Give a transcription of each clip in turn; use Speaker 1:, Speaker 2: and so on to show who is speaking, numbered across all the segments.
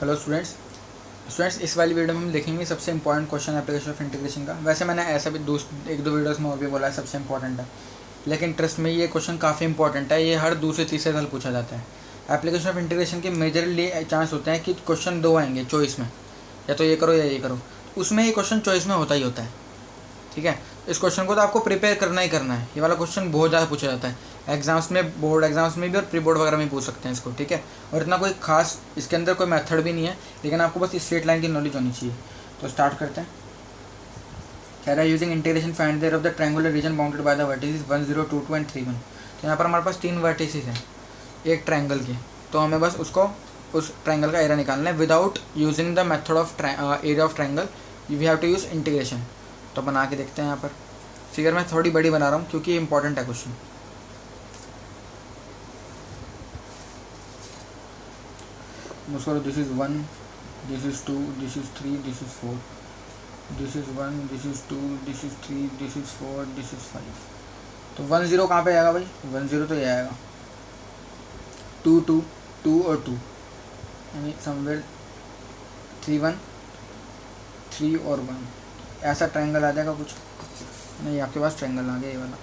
Speaker 1: Hello students इस वाली video में हम देखेंगे सबसे important question application of integration का। वैसे मैंने ऐसा भी एक दो वीडियोस में और भी बोला है सबसे इंपॉर्टेंट है, लेकिन ट्रस्ट में ये क्वेश्चन काफ़ी इंपॉर्टेंट है। ये हर दूसरे तीसरे साल पूछा जाता है। एप्लीकेशन ऑफ इंटीग्रेशन के मेजरली चांस होते हैं कि क्वेश्चन दो आएंगे चॉइस में, या तो ये करो या ये करो। उसमें ये क्वेश्चन चॉइस में होता ही होता है। ठीक है, इस क्वेश्चन को तो आपको प्रिपेयर करना ही करना है। ये वाला क्वेश्चन बहुत ज़्यादा पूछा जाता है एग्जाम्स में, बोर्ड एग्जाम्स में भी और प्री बोर्ड वगैरह में पूछ सकते हैं इसको। ठीक है, और इतना कोई खास इसके अंदर कोई मेथड भी नहीं है, लेकिन आपको बस स्ट्रेट लाइन की नॉलेज होनी चाहिए। तो स्टार्ट करते हैं। कह रहा है using integration find the area of the triangular region bounded by the vertices 1 0 2 2 and 3 1। तो यहाँ पर हमारे पास 3 वर्टिसेस हैं एक ट्रायंगल के, तो हमें बस उस ट्रायंगल का एरिया निकालना है without using the method of area of triangle. We have to use integration. तो बना के देखते हैं। यहाँ पर फिगर मैं थोड़ी बड़ी बना रहा हूँ क्योंकि ये इंपॉर्टेंट है क्वेश्चन। उसको this is 1, this is 2, this is 3, this is 4, this is 1, this is 2, this is 3, this is 4, this is 5। तो 1 0 कहाँ पे आएगा भाई? 1 0 तो ये आएगा। 2 2 2 और 2 यानी समवेयर 3 1 3 और 1। ऐसा ट्रायंगल आ जाएगा कुछ नहीं, आपके पास ट्रायंगल आ गया ये वाला।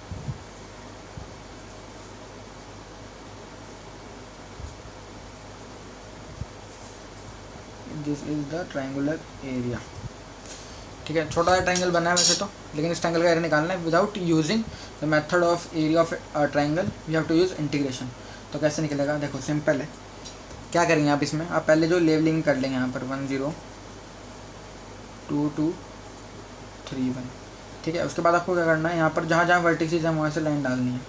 Speaker 1: This is the triangular area. ठीक है, छोटा सा ट्रायंगल बना है वैसे तो, लेकिन इस ट्रायंगल का एरिया निकालना है without using the method of area of triangle. We have to use integration. तो कैसे निकलेगा? देखो सिंपल है। क्या करेंगे आप इसमें? आप पहले जो लेवलिंग कर लेंगे यहाँ पर 1 0 2 2 3 1। ठीक है, उसके बाद आपको क्या करना है? यहाँ पर जहाँ जहाँ वर्टिसेस हैं वहाँ से लाइन डालनी है।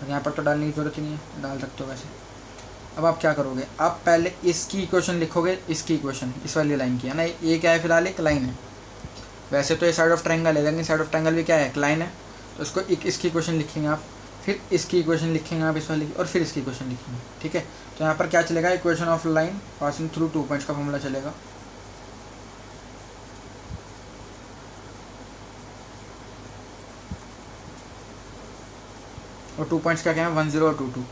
Speaker 1: यहाँ पर तो डालने की जरूरत ही नहीं है, डाल सकते हो वैसे। अब आप क्या करोगे? आप पहले इसकी इक्वेशन लिखोगे, इसकी इक्वेशन इस वाली लाइन की है ना। ये क्या है? फिलहाल एक लाइन है। वैसे तो ये साइड ऑफ ट्रायंगल है, लेकिन साइड ऑफ ट्रायंगल भी क्या है? एक लाइन है। तो इसको इसकी इक्वेशन लिखेंगे आप, फिर इसकी इक्वेशन लिखेंगे आप इस वाली की, और फिर इसकी इक्वेशन लिखेंगे। ठीक है, तो यहाँ पर क्या चलेगा? Equation of line passing through 2 points का फॉर्मूला चलेगा। और 2 पॉइंट्स क्या हैं? 1 0 और 2 2।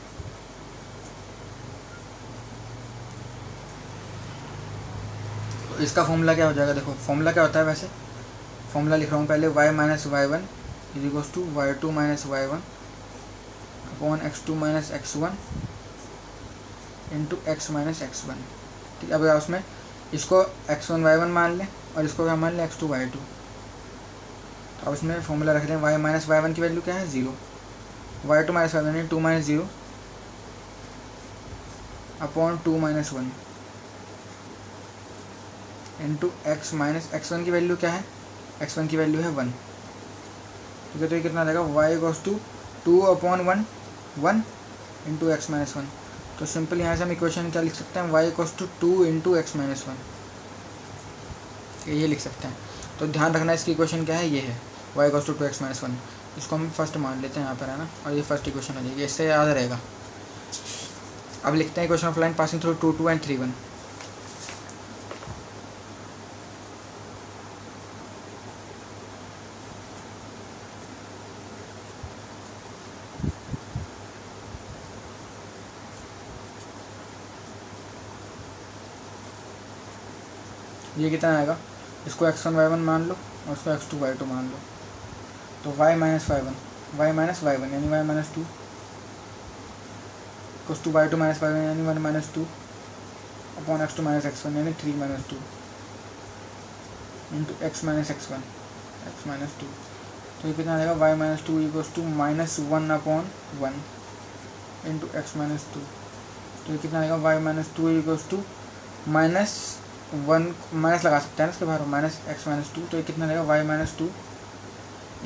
Speaker 1: तो इसका फॉर्मूला क्या हो जाएगा? देखो फॉर्मूला क्या होता है वैसे। फॉर्मूला लिख रहा हूँ पहले, y minus y one is equals to y two minus y one upon x2 minus x1 into x minus x1। ठीक है, अब उसमें इसको x1 y1 मान लें और इसको क्या मान लें? x2 y2। तो अब इसमें फॉर्मूला रख दें, y माइनस वाई वन की वैल्यू क्या है? 0। y2 minus y one 2 minus 0 upon 2 minus 1 into x minus x1 की वैल्यू क्या है? x1 की वैल्यू है 1। ठीक है, तो ये कितना आ जाएगा? y goes to 2 upon 1 1 into x minus 1। तो सिंपल यहाँ से हम इक्वेशन क्या लिख सकते हैं? y goes to 2 into x minus 1, ये लिख सकते हैं। तो ध्यान रखना इसकी इक्वेशन क्या है? ये है y goes to 2 x minus 1। इसको हम फर्स्ट मान लेते हैं यहाँ पर, है ना, और ये फर्स्ट इक्वेशन हो जाएगी, इससे याद रहेगा। अब लिखते हैं equation of line passing through 2 2 and 3 1। ये कितना आएगा? इसको x1 y1 मान लो और उसको x2 y2 मान लो। तो y minus y one, y minus y one यानी y minus 2 equals to y2 minus y one यानी 1 minus 2 upon x2 minus x1 यानी 3 minus 2 into x minus x1 x minus 2। तो ये कितना आएगा? y minus 2 equals to minus 1 upon 1 into x minus 2। तो ये कितना आएगा? y minus 2 equals to minus 1, minus लगा सकते हैं ना इसके बाहर, माइनस एक्स माइनस 2। तो ये कितना रहेगा? y minus 2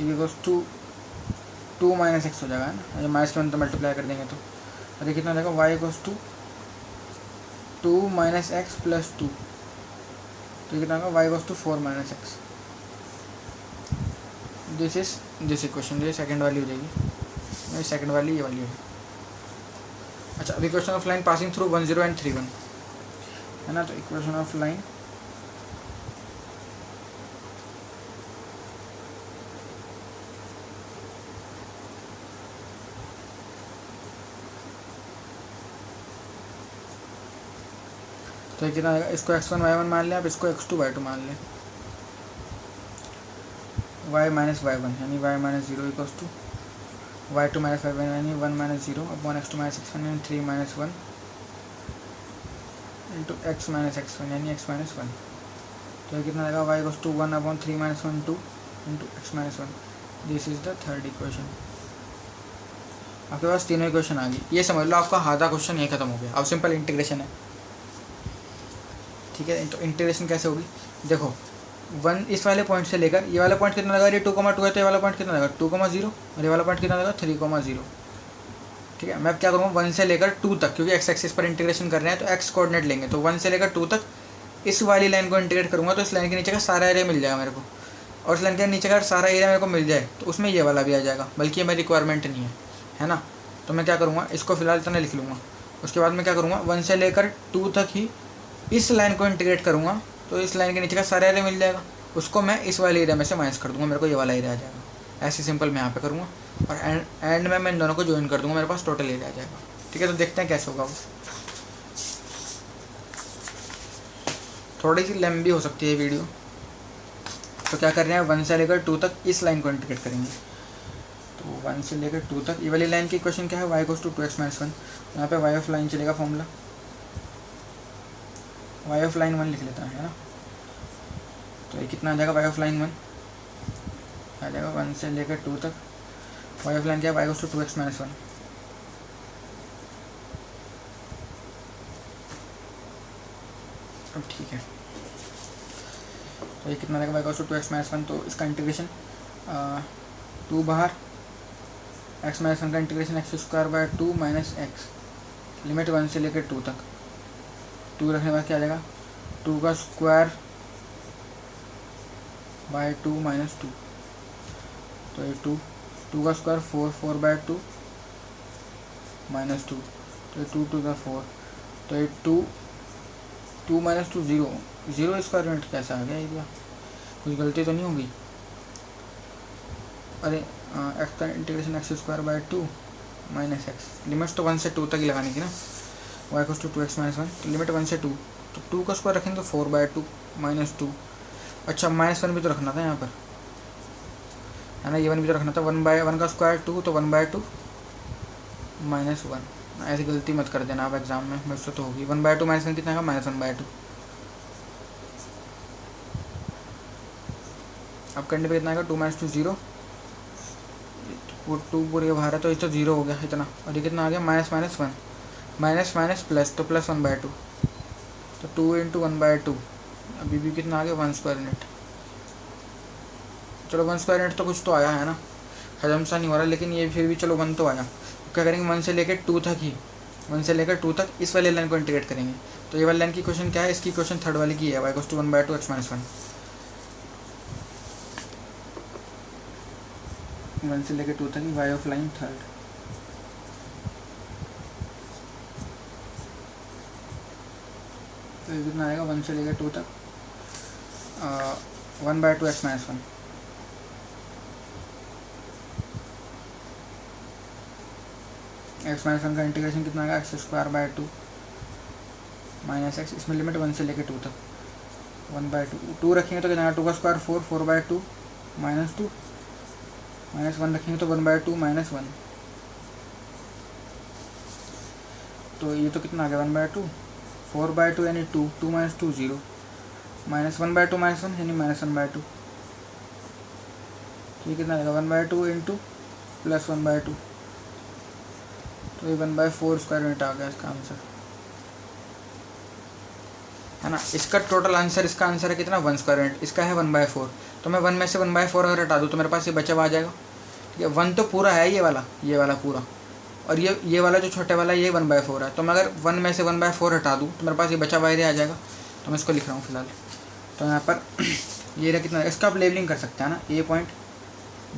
Speaker 1: equals to 2 minus x हो जाएगा, है ना। ये माइनस के अंदर मल्टीप्लाई कर देंगे तो ये कितना रहेगा? y equals to 2 minus x plus 2। तो ये कितना होगा? y equals to 4 minus x. This is this equation, ये सेकंड वाली हो जाएगी, ये सेकंड वाली ये वाली होगी। अच्छा, अब equation of line passing through 1 0 and 3 1, है ना। तो इक्वेशन ऑफ लाइन तो ये कितना आएगा, इसको x1 y1 मान लें आप, इसको x2 y2 मान लें, y माइनस y1 यानी y minus 0 equals to y2 minus y1 यानी 1 minus 0 upon x2 minus x1 यानी 3 minus 1 into x minus x1 यानी x माइनस 1। तो ये कितना आएगा, y equals to 1 upon 3 minus 1 2 into x minus 1। This is the third equation. आपके पास तीनों इक्वेशन आ गई। ये समझ लो आपका आधा क्वेश्चन ये खत्म हो गया। अब सिंपल इंटीग्रेशन है, ठीक है। तो इंटीग्रेशन कैसे होगी, देखो 1 इस वाले पॉइंट से लेकर ये वाला पॉइंट कितना लगा, ये 2,2 है, तो ये वाला पॉइंट कितना लगा 2,0 और ये वाला पॉइंट कितना लगा 3,0। ठीक है, मैं अब क्या करूँगा 1 से लेकर 2 तक, क्योंकि x एक्सिस पर इंटीग्रेशन कर रहे हैं तो x कोऑर्डिनेट लेंगे, तो 1 से लेकर 2 तक इस वाली लाइन को इंटीग्रेट करूँगा तो इस लाइन के नीचे का सारा एरिया मिल जाएगा मेरे को, और इस लाइन के नीचे का सारा एरिया मेरे को मिल जाए तो उसमें ये वाला भी आ जाएगा, बल्कि ये मेरी रिक्वायरमेंट नहीं है ना। तो मैं क्या करूँगा, इसको फिलहाल इतना लिख लूँगा। उसके बाद मैं क्या करूँगा 1 से लेकर 2 तक ही इस लाइन को इंटीग्रेट करूँगा तो इस लाइन के नीचे का सारा एरिया मिल जाएगा, उसको मैं इस वाले एरिया में से माइनस कर दूँगा, मेरे को ये वाला एरिया आ जाएगा। ऐसे सिंपल मैं यहाँ पे करूँगा और एंड में मैं इन दोनों को ज्वाइन कर दूँगा, मेरे पास टोटल एरिया आ जाएगा। ठीक है, तो देखते हैं कैसे होगा वो। थोड़ी सी लंबी हो सकती है वीडियो, तो क्या कर रहे हैं 1 से लेकर 2 तक इस लाइन को इंटीग्रेट करेंगे। तो 1 से लेकर 2 तक ये वाली लाइन की इक्वेशन क्या है, y equals to 2x minus 1। यहाँ पे y ऑफ लाइन चलेगा फॉर्मूला, y ऑफ लाइन 1 लिख लेता है ना। तो ये कितना आ जाएगा, y ऑफ लाइन 1 आ जाएगा 1 से लेकर 2 तक, y ऑफ लाइन क्या है, y equals to 2x minus 1। अब ठीक है, तो ये कितना आएगा, y equals to 2x minus 1। तो इसका इंटीग्रेशन 2 बाहर, x माइनस 1 का integration x square by 2 minus x, limit 1 से लेकर 2 तक। 2 रखने के बाद क्या आ जाएगा, 2 का स्क्वायर बाय 2 माइनस 2। तो ये 2 का स्क्वायर 4 बाय 2 माइनस 2। तो ये 2 टू द 4। तो ये 2 माइनस 2 0 स्क्वायर यूनिट कैसा आ गया ये, कुछ गलती तो नहीं होगी। अरे एक्स का integration x square by 2 minus x, limits तो 1 से 2 तक ही लगानी थी ना। y equals to 2x minus 1, तो लिमिट 1 से 2, तो 2 का स्क्वायर रखेंगे तो 4 बाय 2 माइनस 2। अच्छा माइनस 1 भी तो रखना था यहाँ पर, है ना, ये 1 भी तो रखना था। 1 बाय 1 का स्क्वायर 2, तो 1 बाय 2 माइनस 1। ऐसी गलती मत कर देना आप एग्जाम में, मुझसे तो होगी। 1 बाय 2 माइनस 1 कितना का, माइनस 1 बाय 2। अब करने पे कितना आएगा, 2 माइनस 2 0, वो 2 पूरे बाहर है तो ये तो 0 हो गया इतना। और ये कितना आ गया, minus minus 1, minus minus plus, तो प्लस 1 बाय 2, तो 2 इंटू 1 बाय 2। अभी भी कितना आ गया, 1 स्क्वायर यूनिट। चलो 1 स्क्वायर यूनिट तो कुछ तो आया है ना, हजम सा नहीं हो रहा, लेकिन ये फिर भी चलो 1 तो आया। क्या करेंगे 1 से लेकर 2 तक ही, 1 से लेकर 2 तक इस वाले लाइन को इंटीग्रेट करेंगे। तो ये वाली लाइन की क्वेश्चन क्या है, इसकी क्वेश्चन थर्ड वाली की है, y equals to 1 by 2 x minus 1। 1 से लेकर 2 तक ही y ऑफ लाइन थर्ड। तो ये कितना आएगा, 1 से लेकर 2 तक 1 by 2 x minus 1। X minus 1 का इंटीग्रेशन कितना आएगा, x square by 2 minus x, इसमें लिमिट 1 से लेकर 2 तक, 1 बाय 2 रखेंगे तो कितना आएगा, 2 का स्क्वायर 4 बाय 2 माइनस 2, माइनस 1 रखेंगे तो 1 बाय 2 माइनस 1। तो ये तो कितना आ गया, 1 बाय 2, 4 बाय 2 यानी 2 माइनस 2 0, माइनस 1 बाय 2 माइनस 1 यानी माइनस 1 बाय 2। तो ये कितना आएगा, 1 बाय 2 इंटू प्लस 1 बाय 2, तो ये 1 बाय 4 स्क्वायर यूनिट आ गया इसका आंसर, है ना। इसका टोटल आंसर, इसका आंसर है कितना, 1 स्क्वायर यूनिट, इसका है 1 बाय 4। तो मैं 1 में से 1 बाय 4 अगर हटा दूँ तो मेरे पास ये बचा हुआ आ जाएगा। ठीक है, 1 तो पूरा है ये वाला पूरा, और ये वाला जो छोटे वाला ये 1 बाय 4 है। तो मैं अगर 1 में से 1 बाय 4 हटा दूँ तो मेरे पास ये बचा हुआ एरिया आ जाएगा। तो मैं इसको लिख रहा हूँ फिलहाल। तो यहाँ पर ये एरिया कितना है, इसका आप लेबलिंग कर सकते हैं ना, A point,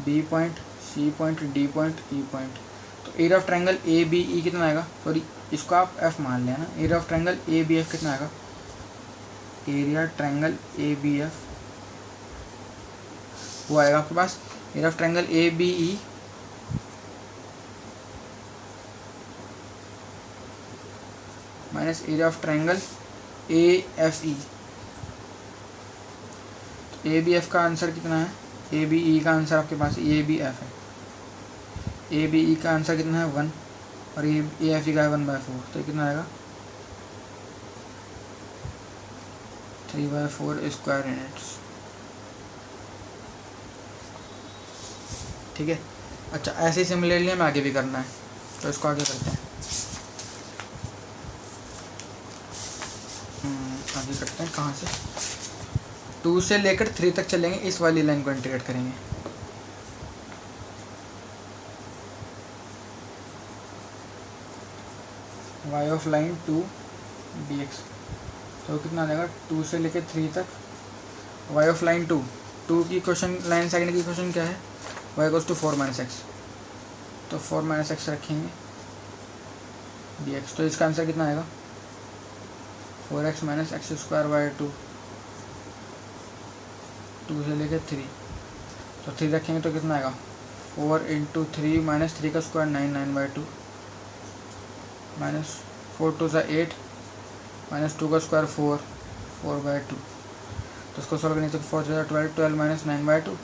Speaker 1: B point, C point, D point, E point. तो area of triangle A B E कितना आएगा, सॉरी इसको आप एफ मान लें ना। Area of triangle A B F कितना आएगा, area triangle A B F वो आएगा आपके पास, area of triangle A B E minus area of triangle AFE, ABF का आंसर कितना है, ABE का आंसर आपके पास ABF है, ABE का आंसर कितना है 1 और AFE का है 1/4, तो कितना आएगा 3/4 स्क्वायर यूनिट्स। ठीक है। अच्छा ऐसे ही सिमिलरली हमें आगे भी करना है, तो इसको आगे करते हैं। आगे करते हैं कहाँ से, 2 से लेकर 3 तक चलेंगे, इस वाली लाइन को इंटीग्रेट करेंगे। y ऑफ लाइन 2 dx, तो कितना आ जाएगा 2 से लेकर 3 तक y ऑफ लाइन 2 की क्वेश्चन, लाइन सेकंड की क्वेश्चन क्या है, y गोज़ टू 4 - x, तो 4 - x रखेंगे dx, तो इसका आंसर कितना आएगा 4x - x²/2, 2 से लेकर 3, तो 3 रखेंगे तो कितना आएगा 4 × 3 - 3 का स्क्वायर 9/2 -4 × 2 = 8 -2 का स्क्वायर 4/2, तो उसको सॉल्व करने से 4 × 12 12 - 9/2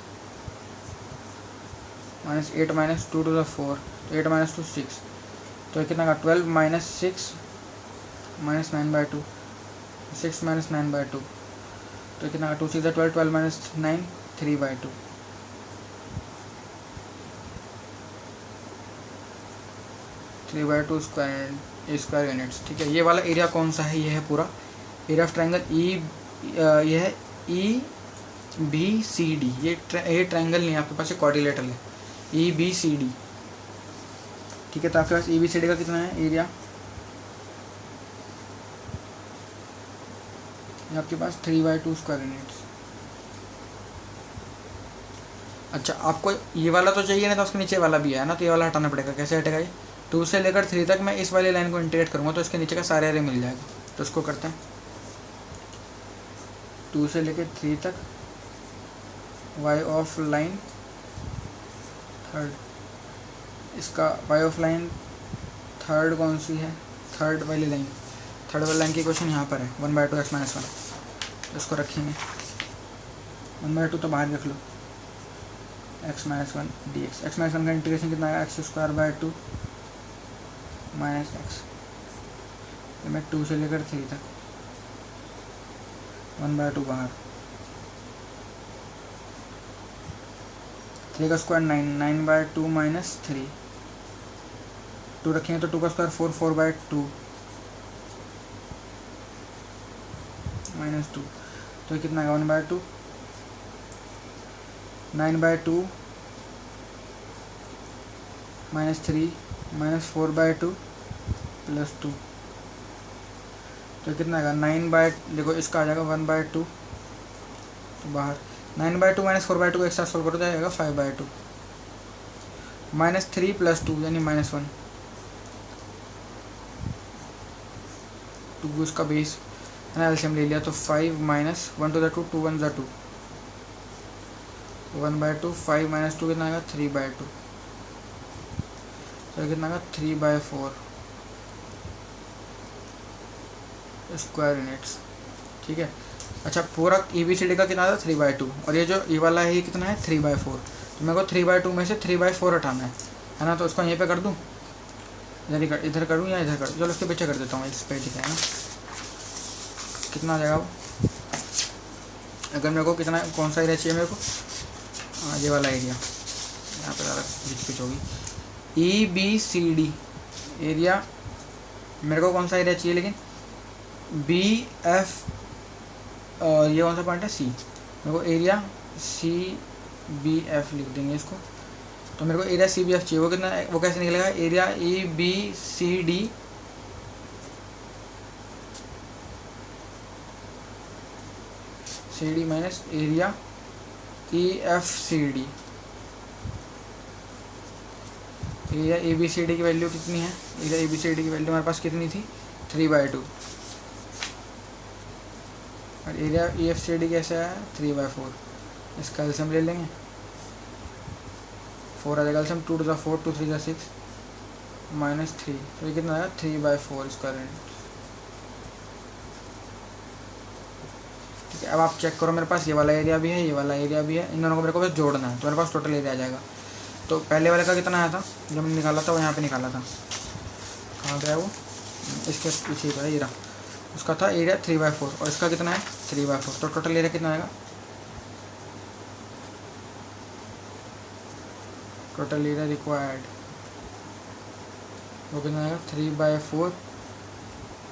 Speaker 1: -8 - 2 × 4, तो 8 - 2 6, तो कितना का 12 - 6 - 9/2, 6 - 9/2, तो कितना 2 6 12 12 - 9 3/2, स्क्वायर यूनिट्स। ठीक है, ये वाला एरिया कौन सा है, ये है पूरा एरिया ऑफ ट्रायंगल ये है EBCD, ये ट्रायंगल नहीं है आपके पास, ये क्वाड्रिलेटरल है EBCD। ठीक है, तो आपके पास EBCD का कितना है एरिया, आपके पास 3/2 स्क्वायर यूनिट्स। अच्छा आपको ये वाला तो चाहिए ना, तो उसके नीचे वाला भी है ना, तो ये वाला हटाना पड़ेगा। कैसे हटेगा ये, 2 से लेकर 3 तक मैं इस वाली लाइन को इंटीग्रेट करूँगा, तो इसके नीचे का सारे एरिया मिल जाएगा, तो उसको करते हैं। 2 से लेकर 3 तक y ऑफ लाइन थर्ड, इसका y ऑफ लाइन थर्ड कौन सी है, थर्ड वाली लाइन की क्वेश्चन यहाँ पर है 1/2 x - 1, तो इसको रखेंगे 1/2 तो बाहर रख लो, x - 1 dx, x - 1 का इंटीग्रेशन कितना आएगा x²/2 - x, मैं 2 से लेकर 3 तक 1/2 बाहर, 3 का स्क्वायर 9 9/2 - 3, 2 रखेंगे तो 2 का स्क्वायर 4 4/2 -2, तो कितना आएगा 1/2 9/2 -3 -4/2 +2, तो कितना आएगा 9 देखो इसका आ जाएगा 1/2, तो बाहर 9/2 -4/2 को एक साथ सोल्व करो तो आएगा 5/2 -3 +2 यानी -1, 2 इसका बेस एलसीएम ले लिया, तो 5 - 1 to the 2 2 1 2, 1/2 5 - 2 कितना आएगा 3/2, तो कितना आएगा 3/4 स्क्वायर यूनिट्स। ठीक है। अच्छा पूरा EBCD का कितना था 3/2, और ये जो ये वाला है ये कितना है 3/4, तो मेरे को 3/2 में से 3/4 हटाना है ना, तो उसको यहीं पे कर दूँ, इधर करूँ या इधर करूँ, चलो इसके पीछे कर देता हूँ, इस पे ठीक है ना, कितना आ जाएगा वो, अगर मेरे को कितना कौन सा एरिया चाहिए मेरे को, हाँ ये वाला एरिया, यहाँ पर ज़्यादा पिच होगी, EBCD एरिया मेरे को कौन सा एरिया चाहिए, लेकिन BF और ये कौन सा पॉइंट है C, मेरे को एरिया CBF लिख देंगे इसको, तो मेरे को एरिया CBF चाहिए, वो कितना, वो कैसे निकलेगा, area EBCD CD minus area EFCD, area EBCD की वैल्यू कितनी है, एरिया EBCD की वैल्यू हमारे पास कितनी थी 3/2, और एरिया EFCD कैसे आया 3/4, इसका एलसीएम ले लेंगे, 4 आ जाएगा एलसीएम, 2 to the 4 2 3 6 -3, तो ये कितना आएगा 3/4 स्क्वायर यूनिट। ठीक है। अब आप चेक करो, मेरे पास ये वाला एरिया भी है, ये वाला एरिया भी है, इन दोनों को मेरे को बस जोड़ना है, तो मेरे पास टोटल एरिया आ जाएगा। तो पहले वाले का कितना आया था जब मैंने निकाला था, वो यहाँ पे निकाला था, कहाँ गया वो, इसके पीछे था, ये रहा, उसका था एरिया 3/4 और इसका कितना है 3/4, तो टोटल एरिया कितना आएगा, टोटल एरिया रिक्वायर्ड वो कितना आएगा 3/4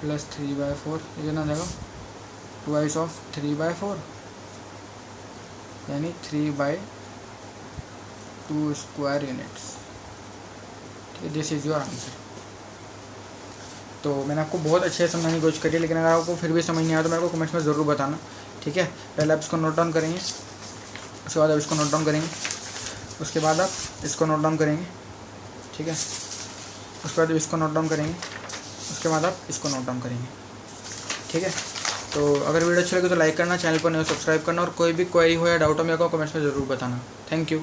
Speaker 1: प्लस 3/4, ये कितना आ जाएगा 2 ऑफ 3/4 यानी 3/2 स्क्वायर यूनिट्स। ठीक है, दिस इज़ योर आंसर। तो मैंने आपको बहुत अच्छे से समझाने की कोशिश करी है, लेकिन अगर आपको फिर भी समझ नहीं आया तो मेरे को कमेंट्स में ज़रूर बताना। ठीक है, पहले आप इसको नोट डाउन करेंगे, उसके बाद आप इसको नोट डाउन करेंगे, उसके बाद आप इसको नोट डाउन करेंगे। ठीक है, उसके बाद इसको नोट डाउन करेंगे, उसके बाद आप इसको नोट डाउन करेंगे। ठीक है, तो अगर वीडियो अच्छी लगे तो लाइक करना, चैनल पर नहीं हो सब्सक्राइब करना, और कोई भी क्वेरी हो या डाउट हो मेरे को कमेंट्स में ज़रूर बताना। Thank you.